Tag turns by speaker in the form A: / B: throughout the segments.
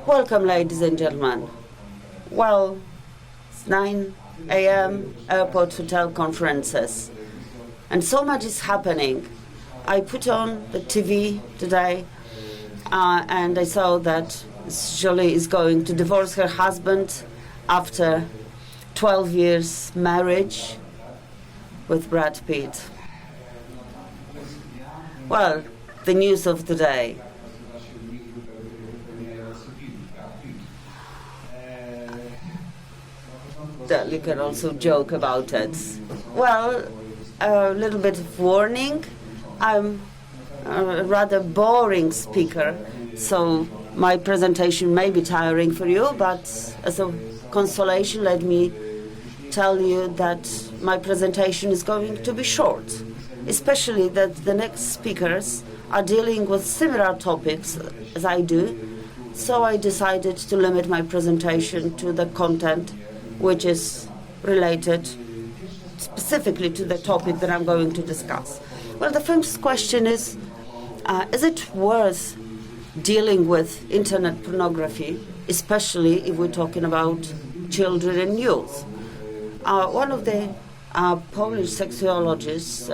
A: Welcome, ladies and gentlemen. Well, it's 9 a.m. airport hotel conferences, and so much is happening. I put on the TV today, and I saw that Jolie is going to divorce her husband after 12 years marriage with Brad Pitt. Well, the news of the day. You can also joke about it. Well, a little bit of warning. I'm a rather boring speaker, so my presentation may be tiring for you, but as a consolation, let me tell you that my presentation is going to be short, especially that the next speakers are dealing with similar topics as I do, so I decided to limit my presentation to the content which is related specifically to the topic that I'm going to discuss. Well, the first question is it worth dealing with internet pornography, especially if we're talking about children and youth? One of the Polish sexologists,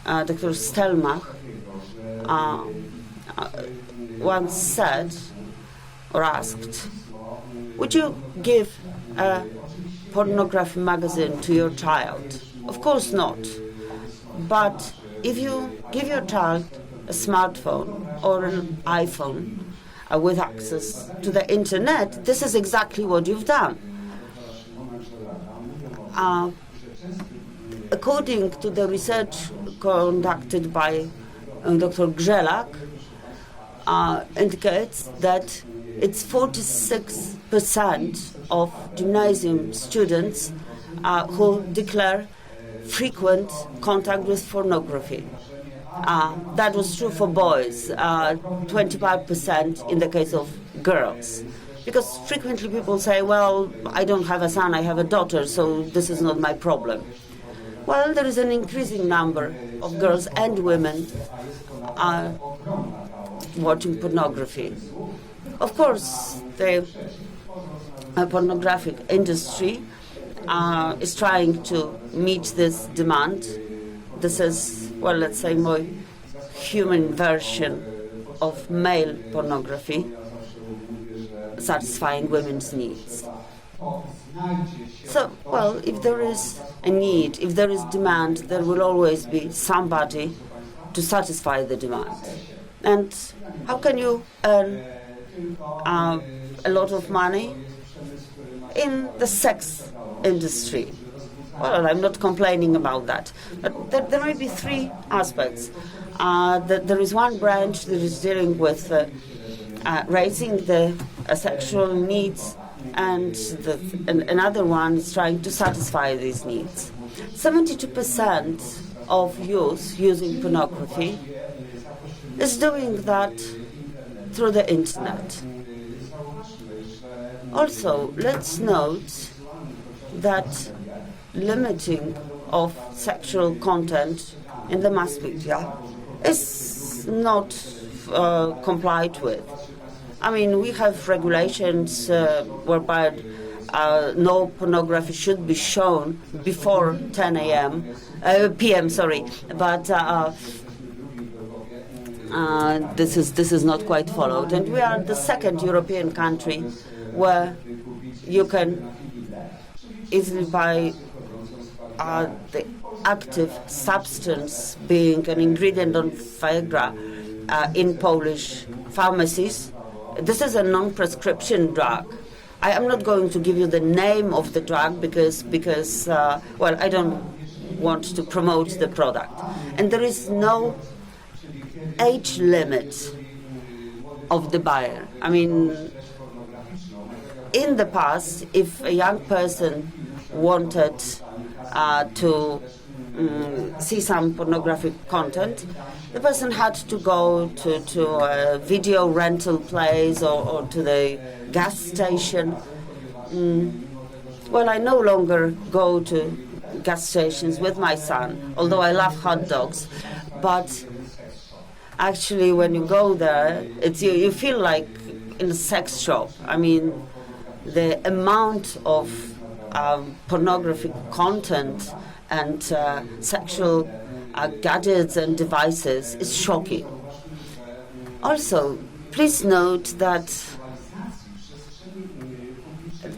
A: Dr. Stelmach, once said or asked, would you give a pornography magazine to your child? Of course not. But if you give your child a smartphone or an iPhone with access to the internet, this is exactly what you've done. According to the research conducted by Dr. Grzelak, indicates that it's 46% of gymnasium students who declare frequent contact with pornography. That was true for boys, 25% in the case of girls. Because frequently people say, well, I don't have a son, I have a daughter, so this is not my problem. Well, there is an increasing number of girls and women watching pornography. Of course, the pornographic industry is trying to meet this demand. This is, well, let's say, more human version of male pornography, satisfying women's needs. So, well, if there is a need, if there is demand, there will always be somebody to satisfy the demand. And how can you earn a lot of money? In the sex industry. Well, I'm not complaining about that. But there may be three aspects. There is one branch that is dealing with raising the sexual needs, and another one is trying to satisfy these needs. 72% of youth using pornography is doing that through the internet. Also, let's note that limiting of sexual content in the mass media is not complied with. I mean, we have regulations whereby no pornography should be shown before 10 p.m. But this is not quite followed, and we are the second European country where you can easily buy the active substance being an ingredient on Viagra in Polish pharmacies. This is a non-prescription drug. I am not going to give you the name of the drug because I don't want to promote the product. And there is no age limit of the buyer. I mean, in the past, if a young person wanted to see some pornographic content, the person had to go to a video rental place or to the gas station. Well, I no longer go to gas stations with my son, although I love hot dogs. But actually, when you go there, you feel like in a sex shop. I mean, the amount of pornographic content and sexual gadgets and devices is shocking. Also, please note that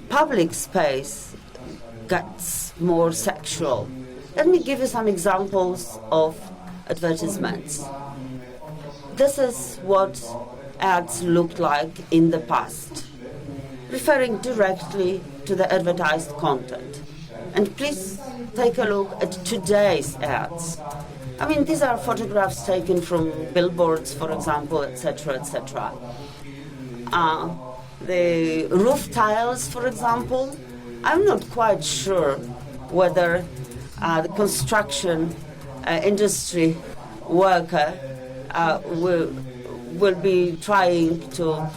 A: public space gets more sexual. Let me give you some examples of advertisements. This is what ads looked like in the past, referring directly to the advertised content. And please take a look at today's ads. I mean, these are photographs taken from billboards, for example, etc., etc. The roof tiles, for example, I'm not quite sure whether the construction industry worker will be trying to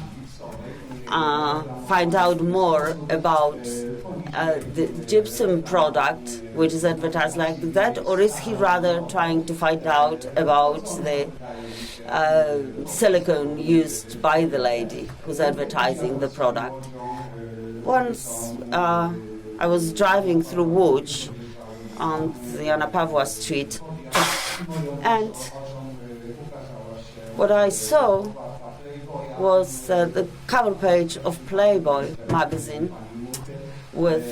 A: find out more about the gypsum product, which is advertised like that, or is he rather trying to find out about the silicone used by the lady who's advertising the product? Once I was driving through Łódź on the Jana Pawła Street, and what I saw was the cover page of Playboy magazine with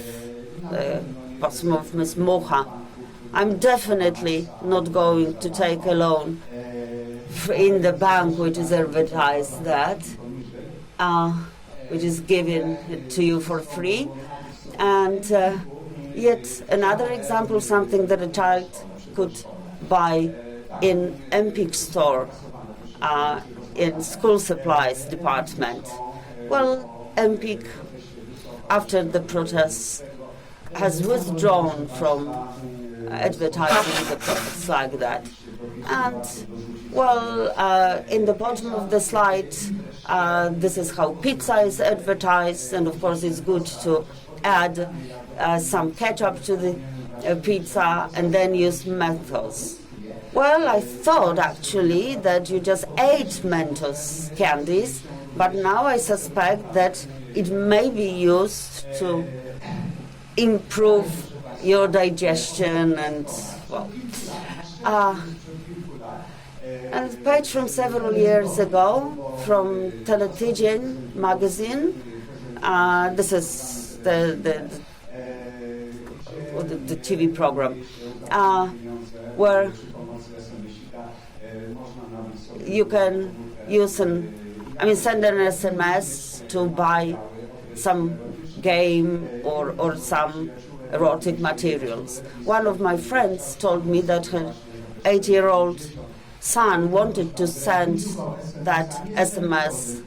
A: the bottom of Miss Mocha. I'm definitely not going to take a loan in the bank which is advertised that, which is given to you for free. And yet another example, something that a child could buy in Empik store, in school supplies department. Well, Empik, after the protests, has withdrawn from advertising the products like that. And, well, in the bottom of the slide, this is how pizza is advertised, and of course it's good to add some ketchup to the pizza and then use Mentos. Well, I thought actually that you just ate Mentos candies, but now I suspect that it may be used to improve your digestion and, well. And a page from several years ago from Teletydzień magazine. This is the TV program where you can send an SMS to buy some game or some erotic materials. One of my friends told me that her 8-year-old son wanted to send that SMS.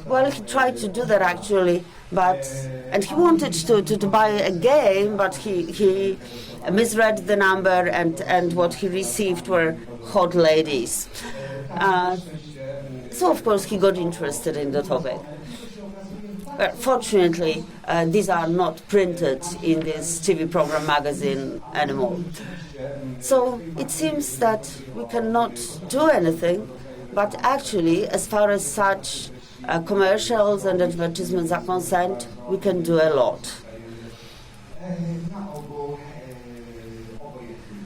A: Well, he tried to do that actually, and he wanted to buy a game, but he misread the number, and what he received were hot ladies. So of course he got interested in the topic. But fortunately, these are not printed in this TV program magazine anymore. So it seems that we cannot do anything, but actually, as far as such commercials and advertisements are concerned, we can do a lot.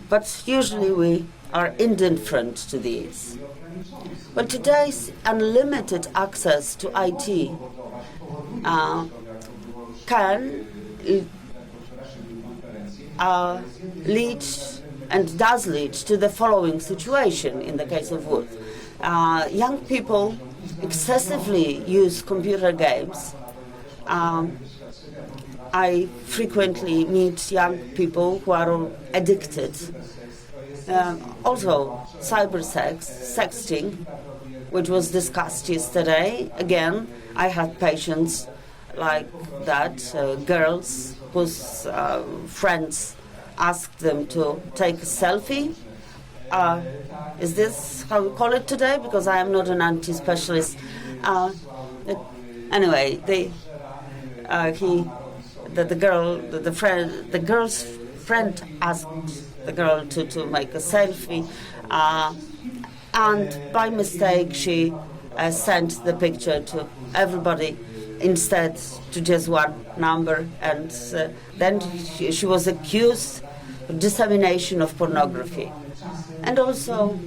A: But usually we are indifferent to these. Well, today's unlimited access to IT can lead and does lead to the following situation in the case of Łódź. Young people excessively use computer games. I frequently meet young people who are addicted. Also, sexting, which was discussed yesterday. Again, I had patients like that, girls whose friends asked them to take a selfie. Is this how we call it today? Because I am not an anti-specialist. Anyway, the girl's friend asked the girl to make a selfie, and by mistake she sent the picture to everybody instead to just one number, and then she was accused of dissemination of pornography. And also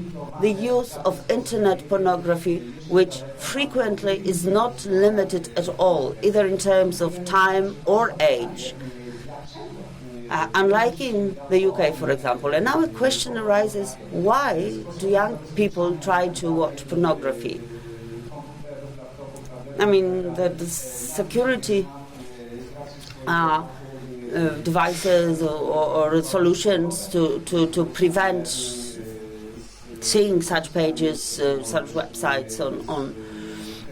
A: the use of internet pornography, which frequently is not limited at all, either in terms of time or age. Unlike in the UK, for example. And now a question arises, why do young people try to watch pornography? I mean, the security devices or solutions to prevent seeing such pages, such websites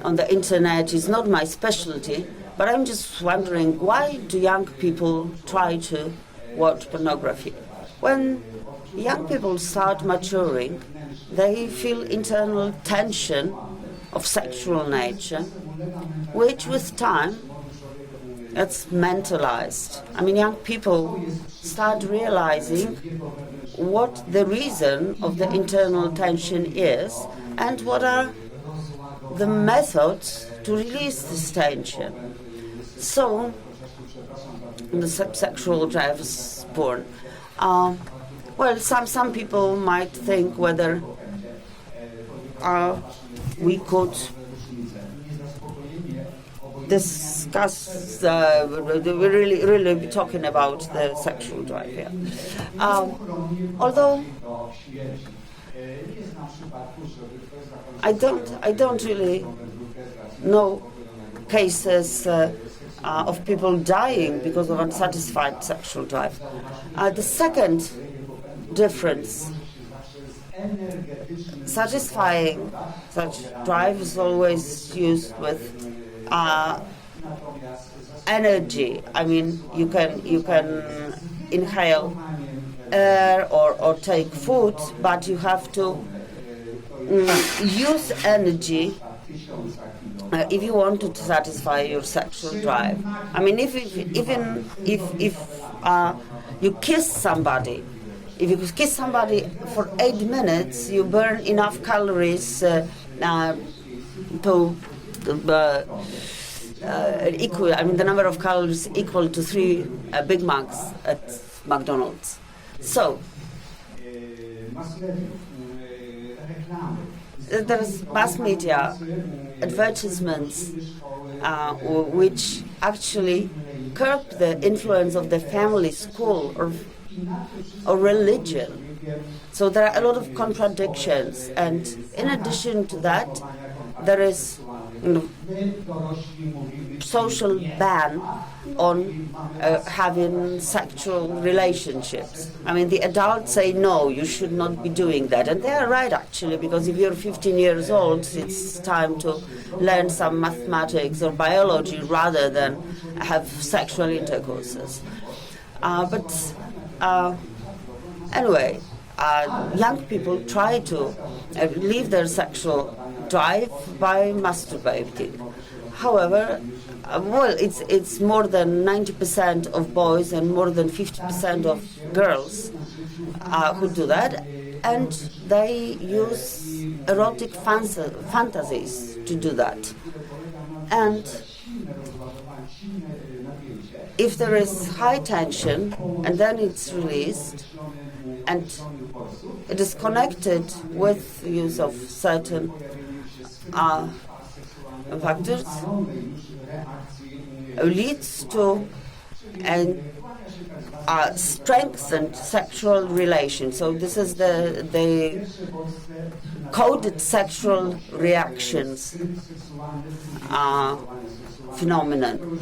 A: on the internet is not my specialty, but I'm just wondering, why do young people try to watch pornography? When young people start maturing, they feel internal tension of sexual nature, which with time it's mentalized. I mean, young people start realizing what the reason of the internal tension is and what are the methods to release this tension. So the sexual drive is born. Well, some people might think whether we could discuss, we're really be talking about the sexual drive here. Although I don't really know cases of people dying because of unsatisfied sexual drive. The second difference, satisfying such drive is always used with energy. I mean, you can inhale air or take food, but you have to use energy if you want to satisfy your sexual drive. I mean, even if you kiss somebody, if you kiss somebody for 8 minutes, you burn enough calories to equal. I mean, the number of calories equal to 3 Big Macs at McDonald's. So there's mass media, advertisements, which actually curb the influence of the family, school, or religion. So there are a lot of contradictions, and in addition to that, there is social ban on having sexual relationships. I mean, the adults say, no, you should not be doing that. And they are right, actually, because if you're 15 years old, it's time to learn some mathematics or biology rather than have sexual intercourses. Anyway, young people try to leave their sexual drive by masturbating. However, well, it's more than 90% of boys and more than 50% of girls who do that, and they use erotic fantasies to do that. And if there is high tension and then it's released, and it is connected with use of certain factors, leads to a strengthened sexual relation. So this is the coded sexual reactions phenomenon.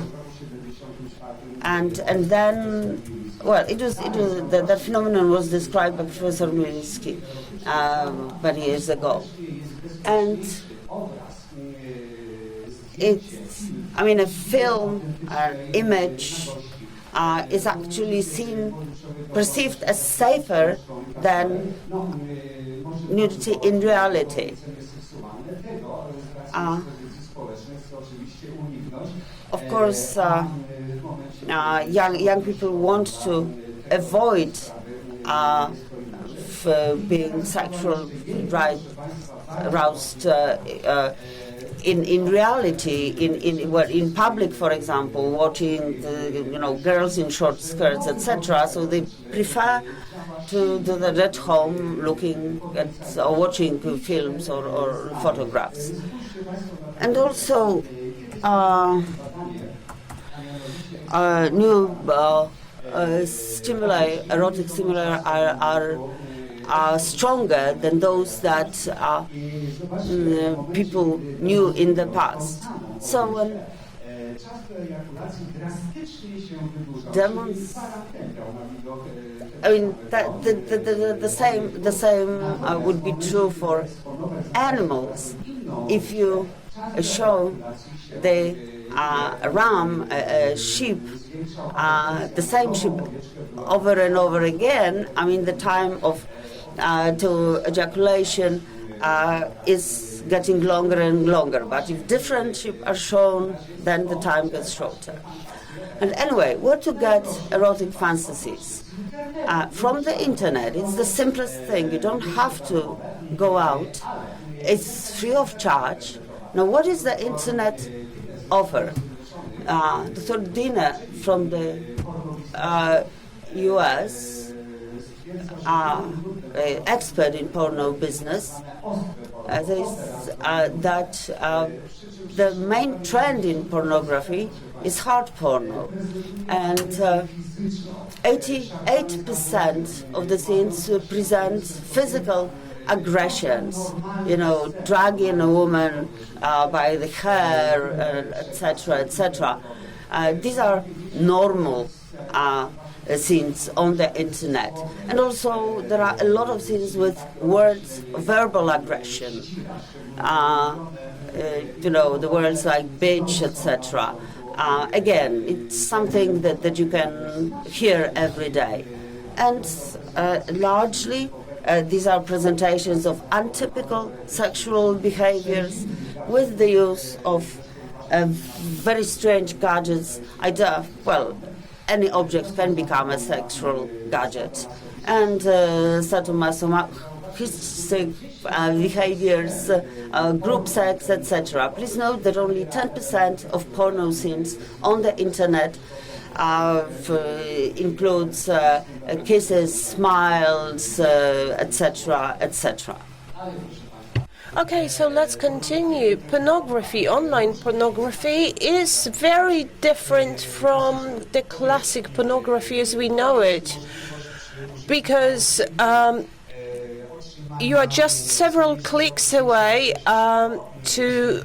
A: And then, well, that phenomenon was described by Professor Putyński many years ago. And a film, an image, is actually perceived as safer than nudity in reality. Of course, young people want to avoid being sexual drive aroused in reality, in public, for example, watching girls in short skirts, etc. So they prefer to do that at home, looking at or watching films or photographs. And also, new stimuli, erotic stimuli, are stronger than those that people knew in the past. So when the same would be true for animals. If you show the ram, a sheep, the same sheep over and over again, the time of to ejaculation is getting longer and longer. But if different sheep are shown, then the time gets shorter. And anyway, where to get erotic fantasies? From the internet. It's the simplest thing. You don't have to go out. It's free of charge. Now, what is the internet offer? Dr. Dina from the US, expert in porno business, says that the main trend in pornography is hard porno, and 88% of the scenes present physical aggressions, dragging a woman by the hair, etc., etc. These are normal scenes on the internet. And also there are a lot of scenes with words, verbal aggression. The words like bitch, etc. Again, it's something that you can hear every day. And largely, these are presentations of untypical sexual behaviors with the use of very strange gadgets. Any object can become a sexual gadget. And sadomasochistic behaviors, group sex, etc. Please note that only 10% of porno scenes on the internet includes kisses, smiles, etc., etc.
B: Okay, so let's continue. Pornography, online pornography, is very different from the classic pornography as we know it, because you are just several clicks away to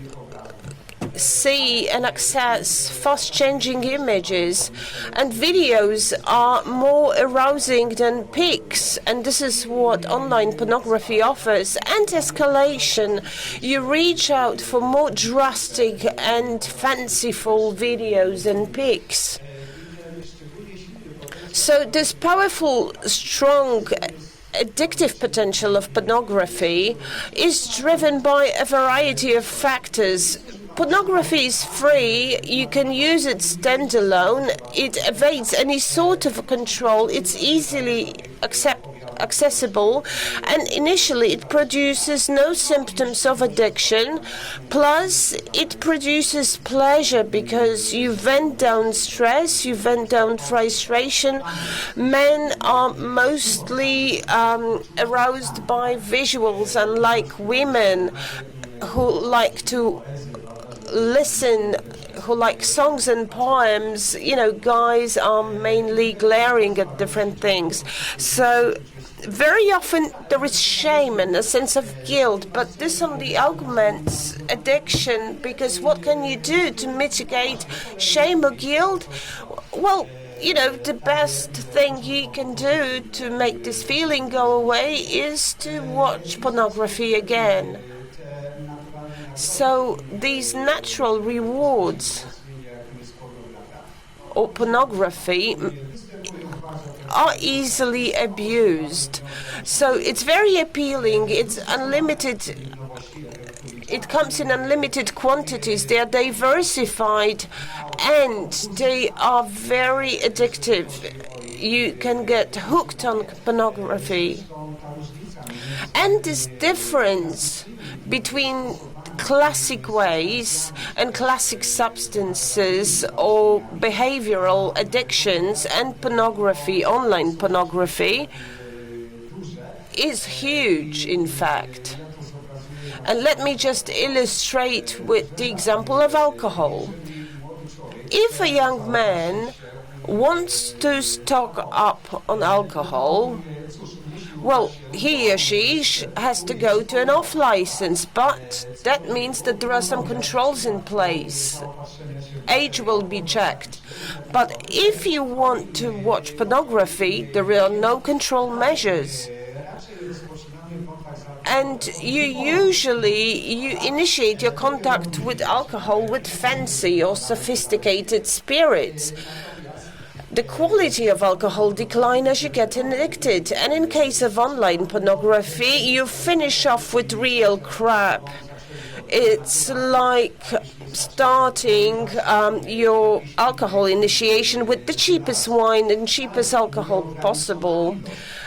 B: see and access fast-changing images, and videos are more arousing than pics, and this is what online pornography offers. And escalation, you reach out for more drastic and fanciful videos and pics. So this powerful, strong, addictive potential of pornography is driven by a variety of factors. Pornography is free, you can use it standalone, it evades any sort of control, it's easily accessible, and initially it produces no symptoms of addiction, plus it produces pleasure because you vent down stress, you vent down frustration. Men are mostly aroused by visuals, unlike women who like to listen, who like songs and poems. Guys are mainly glaring at different things. So very often there is shame and a sense of guilt, but this only augments addiction, because what can you do to mitigate shame or guilt? Well, the best thing you can do to make this feeling go away is to watch pornography again. So these natural rewards or pornography are easily abused. So it's very appealing, it's unlimited, it comes in unlimited quantities, they are diversified, and they are very addictive. You can get hooked on pornography. And this difference between classic ways and classic substances or behavioral addictions and pornography, online pornography, is huge, in fact. And let me just illustrate with the example of alcohol. If a young man wants to stock up on alcohol, well, he or she has to go to an off license, but that means that there are some controls in place. Age will be checked. But if you want to watch pornography, there are no control measures. And you initiate your contact with alcohol with fancy or sophisticated spirits. The quality of alcohol declines as you get addicted, and in case of online pornography, you finish off with real crap. It's like starting your alcohol initiation with the cheapest wine and cheapest alcohol possible.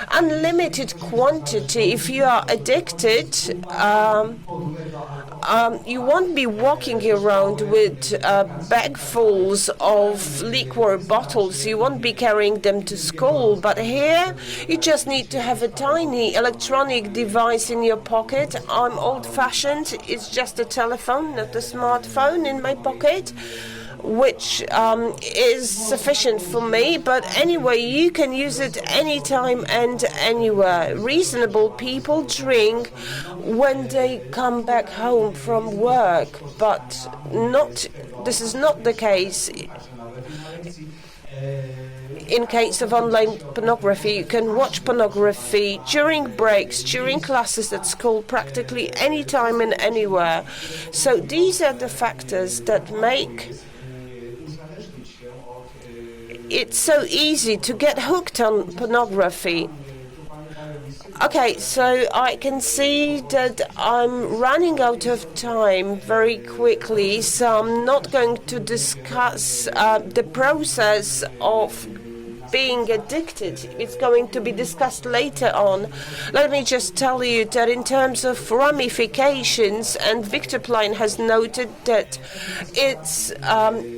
B: Unlimited quantity. If you are addicted, you won't be walking around with bagfuls of liquor bottles. You won't be carrying them to school. But here, you just need to have a tiny electronic device in your pocket. I'm old-fashioned. It's just a telephone, not a smartphone in my pocket, which is sufficient for me. But anyway, you can use it anytime and anywhere. Reasonable people drink when they come back home from work, but this is not the case. In case of online pornography, you can watch pornography during breaks, during classes at school, practically any time and anywhere. So these are the factors that make it's so easy to get hooked on pornography. Okay, so I can see that I'm running out of time very quickly, so I'm not going to discuss the process of being addicted. It's going to be discussed later on. Let me just tell you that in terms of ramifications, and Victor Plein has noted that it's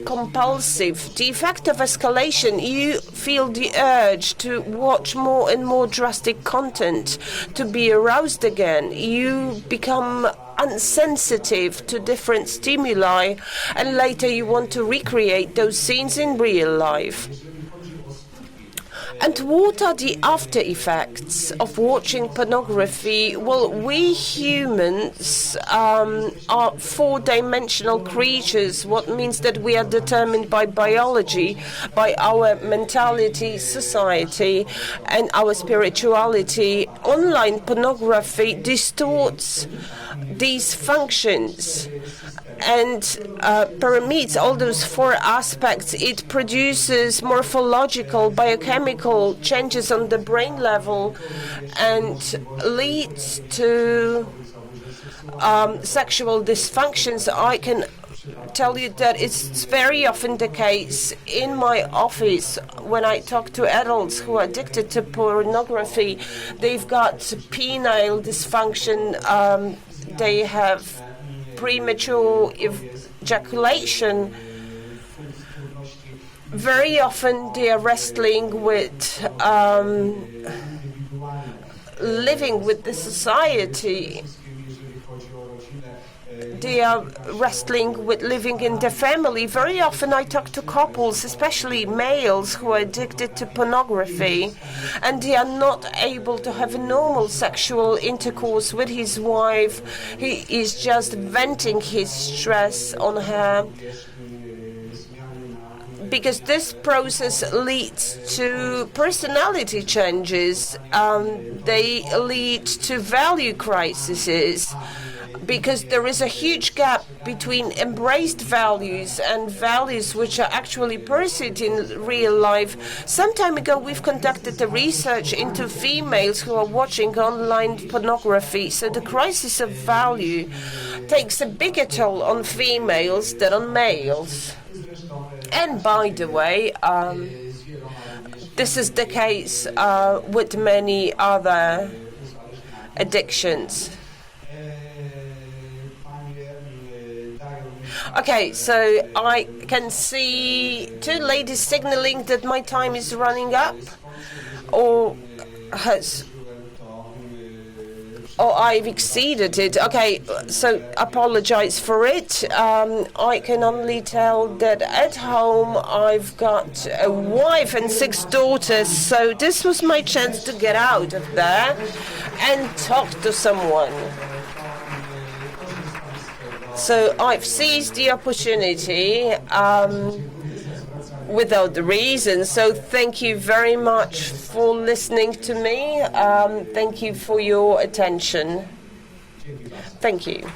B: compulsive. The effect of escalation, you feel the urge to watch more and more drastic content, to be aroused again. You become unsensitive to different stimuli, and later you want to recreate those scenes in real life. And what are the after effects of watching pornography? Well, we humans are four-dimensional creatures, what means that we are determined by biology, by our mentality, society, and our spirituality. Online pornography distorts these functions and permeates all those four aspects. It produces morphological, biochemical changes on the brain level and leads to sexual dysfunctions. I can tell you that it's very often the case in my office when I talk to adults who are addicted to pornography. They've got penile dysfunction, they have premature ejaculation. Very often they are wrestling with living with the society. They are wrestling with living in the family. Very often I talk to couples, especially males, who are addicted to pornography, and they are not able to have a normal sexual intercourse with his wife. He is just venting his stress on her, because this process leads to personality changes. They lead to value crises, because there is a huge gap between embraced values and values which are actually pursued in real life. Some time ago, we've conducted a research into females who are watching online pornography. So the crisis of value takes a bigger toll on females than on males. And by the way, this is the case with many other addictions. Okay, so I can see two ladies signaling that my time is running up, or I've exceeded it. Okay, so apologize for it. I can only tell that at home I've got a wife and 6 daughters, so this was my chance to get out of there and talk to someone. So I've seized the opportunity without the reason. So thank you very much for listening to me. Thank you for your attention. Thank you.